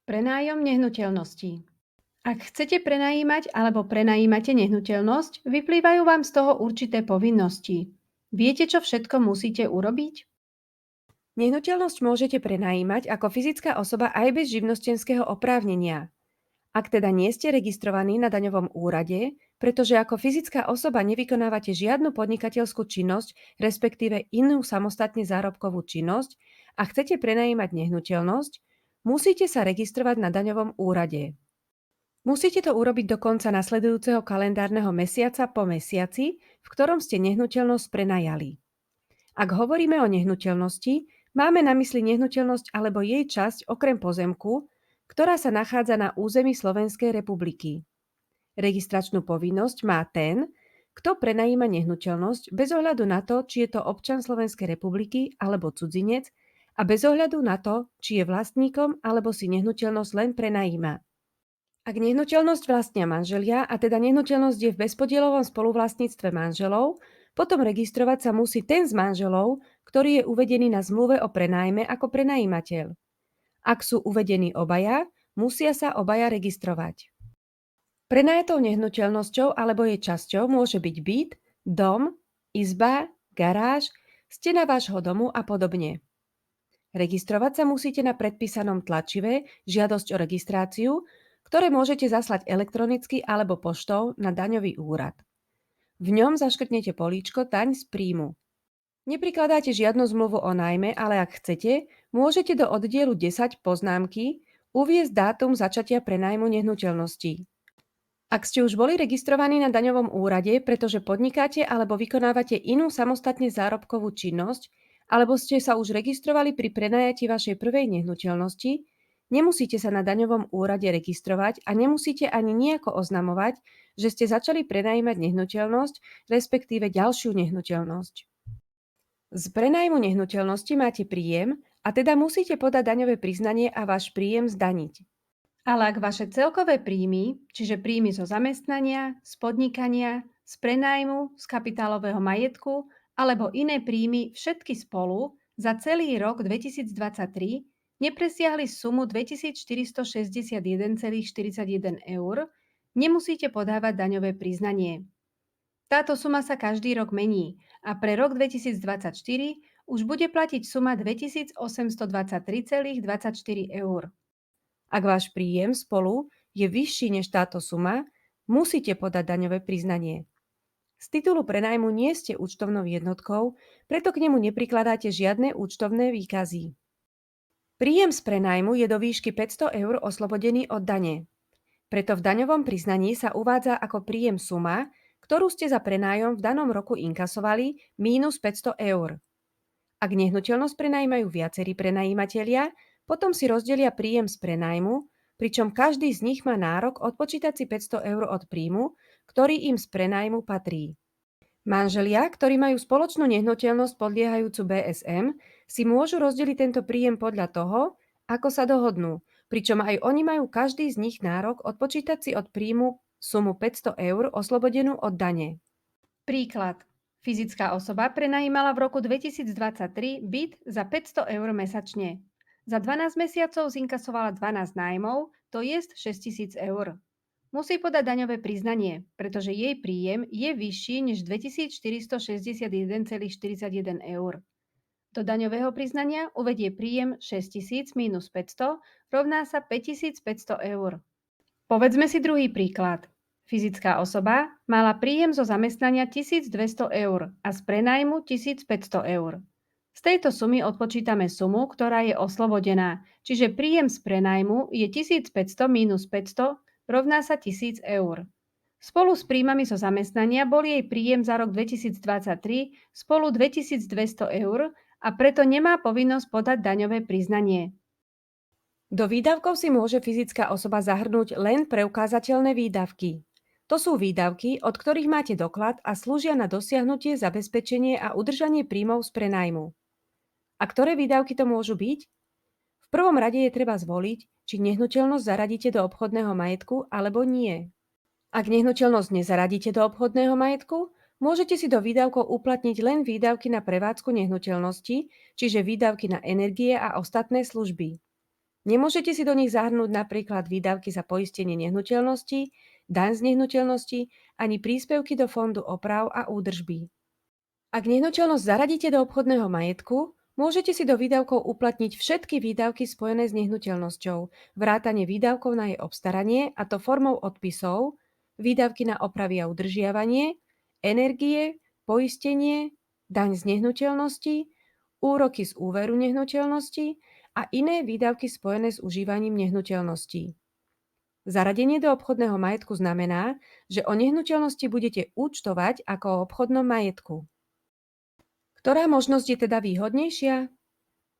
Prenájom nehnuteľností. Ak chcete prenajímať alebo prenajímate nehnuteľnosť, vyplývajú vám z toho určité povinnosti. Viete, čo všetko musíte urobiť? Nehnuteľnosť môžete prenajímať ako fyzická osoba aj bez živnostenského oprávnenia. Ak teda nie ste registrovaní na daňovom úrade, pretože ako fyzická osoba nevykonávate žiadnu podnikateľskú činnosť, respektíve inú samostatne zárobkovú činnosť a chcete prenajímať nehnuteľnosť, musíte sa registrovať na daňovom úrade. Musíte to urobiť do konca nasledujúceho kalendárneho mesiaca po mesiaci, v ktorom ste nehnuteľnosť prenajali. Ak hovoríme o nehnuteľnosti, máme na mysli nehnuteľnosť alebo jej časť okrem pozemku, ktorá sa nachádza na území Slovenskej republiky. Registračnú povinnosť má ten, kto prenajíma nehnuteľnosť bez ohľadu na to, či je to občan Slovenskej republiky alebo cudzinec a bez ohľadu na to, či je vlastníkom alebo si nehnuteľnosť len prenajíma. Ak nehnuteľnosť vlastnia manželia a teda nehnuteľnosť je v bezpodielovom spoluvlastníctve manželov, potom registrovať sa musí ten z manželov, ktorý je uvedený na zmluve o prenájme ako prenajímateľ. Ak sú uvedení obaja, musia sa obaja registrovať. Prenajatou nehnuteľnosťou alebo jej časťou môže byť byt, dom, izba, garáž, stena vášho domu a podobne. Registrovať sa musíte na predpísanom tlačive žiadosť o registráciu, ktoré môžete zaslať elektronicky alebo poštou na daňový úrad. V ňom zaškrtnete políčko Daň z príjmu. Neprikladáte žiadnu zmluvu o nájme, ale ak chcete, môžete do oddielu 10 poznámky uviesť dátum začatia prenájmu nehnuteľností. Ak ste už boli registrovaní na daňovom úrade, pretože podnikáte alebo vykonávate inú samostatne zárobkovú činnosť, alebo ste sa už registrovali pri prenajatí vašej prvej nehnuteľnosti, nemusíte sa na daňovom úrade registrovať a nemusíte ani nejako oznamovať, že ste začali prenajímať nehnuteľnosť, respektíve ďalšiu nehnuteľnosť. Z prenajmu nehnuteľnosti máte príjem a teda musíte podať daňové priznanie a váš príjem zdaniť. Ale ak vaše celkové príjmy, čiže príjmy zo zamestnania, z podnikania, z prenájmu, z kapitálového majetku alebo iné príjmy všetky spolu za celý rok 2023 nepresiahli sumu 2461,41 eur, nemusíte podávať daňové priznanie. Táto suma sa každý rok mení a pre rok 2024 už bude platiť suma 2823,24 eur. Ak váš príjem spolu je vyšší než táto suma, musíte podať daňové priznanie. Z titulu prenajmu nie ste účtovnou jednotkou, preto k nemu neprikladáte žiadne účtovné výkazy. Príjem z prenajmu je do výšky 500 eur oslobodený od dane. Preto v daňovom priznaní sa uvádza ako príjem suma, ktorú ste za prenájom v danom roku inkasovali mínus 500 eur. Ak nehnuteľnosť prenajímajú viacerí prenajímatelia, potom si rozdelia príjem z prenajmu, pričom každý z nich má nárok odpočítať si 500 eur od príjmu, ktorý im z prenajmu patrí. Manželia, ktorí majú spoločnú nehnuteľnosť podliehajúcu BSM, si môžu rozdeliť tento príjem podľa toho, ako sa dohodnú, pričom aj oni majú každý z nich nárok odpočítať si od príjmu sumu 500 eur oslobodenú od dane. Príklad. Fyzická osoba prenajímala v roku 2023 byt za 500 eur mesačne. Za 12 mesiacov zinkasovala 12 nájmov, to je 6 000 eur. Musí podať daňové priznanie, pretože jej príjem je vyšší než 2461,41 eur. Do daňového priznania uvedie príjem 6000 minus 500 rovná sa 5500 eur. Povedzme si druhý príklad. Fyzická osoba mala príjem zo zamestnania 1200 eur a z prenajmu 1500 eur. Z tejto sumy odpočítame sumu, ktorá je oslobodená, čiže príjem z prenajmu je 1500 minus 500 rovná sa 1000 eur. Spolu s príjmami zo zamestnania bol jej príjem za rok 2023 spolu 2200 eur a preto nemá povinnosť podať daňové priznanie. Do výdavkov si môže fyzická osoba zahrnúť len preukázateľné výdavky. To sú výdavky, od ktorých máte doklad a slúžia na dosiahnutie, zabezpečenie a udržanie príjmov z prenajmu. A ktoré výdavky to môžu byť? V prvom rade je treba zvoliť, či nehnuteľnosť zaradíte do obchodného majetku alebo nie. Ak nehnuteľnosť nezaradíte do obchodného majetku, môžete si do výdavkov uplatniť len výdavky na prevádzku nehnuteľnosti, čiže výdavky na energie a ostatné služby. Nemôžete si do nich zahrnúť napríklad výdavky za poistenie nehnuteľnosti, daň z nehnuteľnosti ani príspevky do fondu oprav a údržby. Ak nehnuteľnosť zaradíte do obchodného majetku, môžete si do výdavkov uplatniť všetky výdavky spojené s nehnuteľnosťou, vrátane výdavkov na jej obstaranie, a to formou odpisov, výdavky na opravy a udržiavanie, energie, poistenie, daň z nehnuteľnosti, úroky z úveru nehnuteľnosti a iné výdavky spojené s užívaním nehnuteľností. Zaradenie do obchodného majetku znamená, že o nehnuteľnosti budete účtovať ako o obchodnom majetku. Ktorá možnosť je teda výhodnejšia?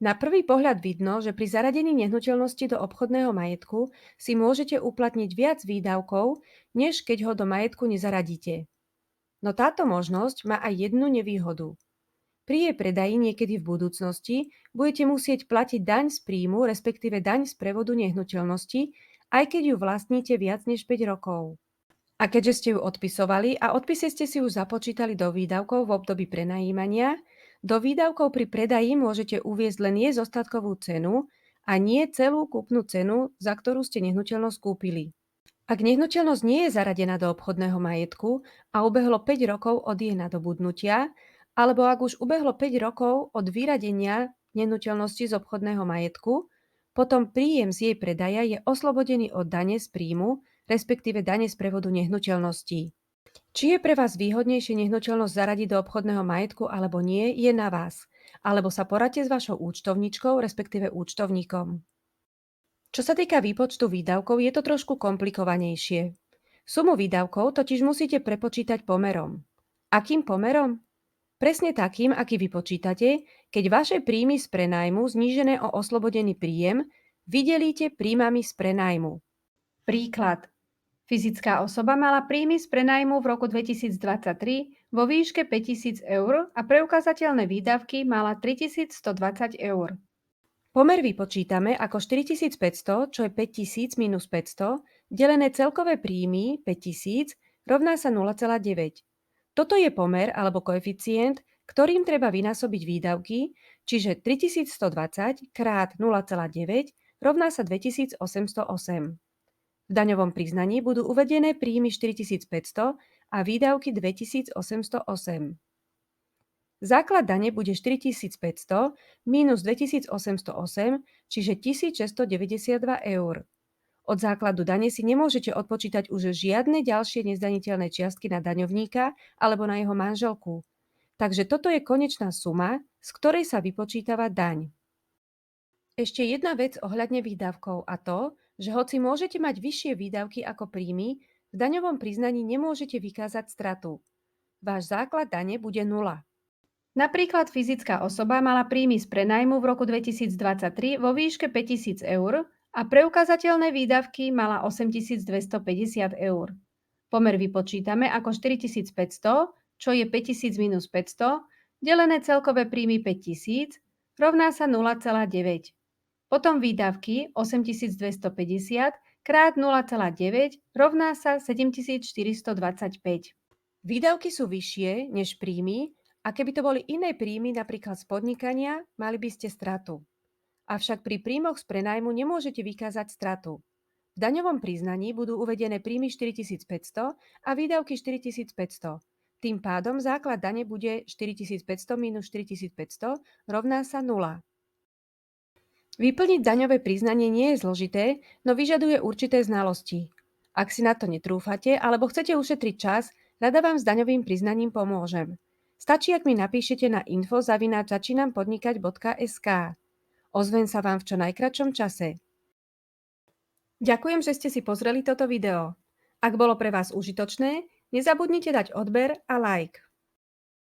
Na prvý pohľad vidno, že pri zaradení nehnuteľnosti do obchodného majetku si môžete uplatniť viac výdavkov, než keď ho do majetku nezaradíte. No táto možnosť má aj jednu nevýhodu. Pri jej predaji niekedy v budúcnosti budete musieť platiť daň z príjmu, respektíve daň z prevodu nehnuteľnosti, aj keď ju vlastníte viac než 5 rokov. A keďže ste ju odpisovali a odpisy ste si už započítali do výdavkov v období prenajímania, do výdavkov pri predaji môžete uviesť len jej zostatkovú cenu a nie celú kúpnu cenu, za ktorú ste nehnuteľnosť kúpili. Ak nehnuteľnosť nie je zaradená do obchodného majetku a ubehlo 5 rokov od jej nadobudnutia, alebo ak už ubehlo 5 rokov od vyradenia nehnuteľnosti z obchodného majetku, potom príjem z jej predaja je oslobodený od dane z príjmu, respektíve dane z prevodu nehnuteľností. Či je pre vás výhodnejšie nehnuteľnosť zaradiť do obchodného majetku alebo nie, je na vás. Alebo sa poradte s vašou účtovníčkou, respektíve účtovníkom. Čo sa týka výpočtu výdavkov, je to trošku komplikovanejšie. Sumu výdavkov totiž musíte prepočítať pomerom. Akým pomerom? Presne takým, aký vypočítate, keď vaše príjmy z prenajmu znížené o oslobodený príjem vydelíte príjmami z prenajmu. Príklad. Fyzická osoba mala príjmy z prenajmu v roku 2023 vo výške 5000 eur a preukázateľné výdavky mala 3120 eur. Pomer vypočítame ako 4500, čo je 5000 minus 500, delené celkové príjmy 5000 rovná sa 0,9. Toto je pomer alebo koeficient, ktorým treba vynásobiť výdavky, čiže 3120 krát 0,9 rovná sa 2808. V daňovom priznaní budú uvedené príjmy 4500 a výdavky 2808. Základ dane bude 4500 minus 2808, čiže 1692 eur. Od základu dane si nemôžete odpočítať už žiadne ďalšie nezdaniteľné čiastky na daňovníka alebo na jeho manželku. Takže toto je konečná suma, z ktorej sa vypočítava daň. Ešte jedna vec ohľadne výdavkov, a to, že hoci môžete mať vyššie výdavky ako príjmy, v daňovom priznaní nemôžete vykázať stratu. Váš základ dane bude 0. Napríklad fyzická osoba mala príjmy z prenajmu v roku 2023 vo výške 5000 eur a preukázateľné výdavky mala 8250 eur. Pomer vypočítame ako 4500, čo je 5000 minus 500, delené celkové príjmy 5000, rovná sa 0,9. Potom výdavky 8250 krát 0,9 rovná sa 7425. Výdavky sú vyššie než príjmy a keby to boli iné príjmy, napríklad z podnikania, mali by ste stratu. Avšak pri príjmoch z prenajmu nemôžete vykázať stratu. V daňovom priznaní budú uvedené príjmy 4500 a výdavky 4500. Tým pádom základ dane bude 4500 minus 4500 rovná sa 0. Vyplniť daňové priznanie nie je zložité, no vyžaduje určité znalosti. Ak si na to netrúfate alebo chcete ušetriť čas, rada vám s daňovým priznaním pomôžem. Stačí, ak mi napíšete na info@začínampodnikať.sk. Ozvem sa vám v čo najkratšom čase. Ďakujem, že ste si pozreli toto video. Ak bolo pre vás užitočné, nezabudnite dať odber a like.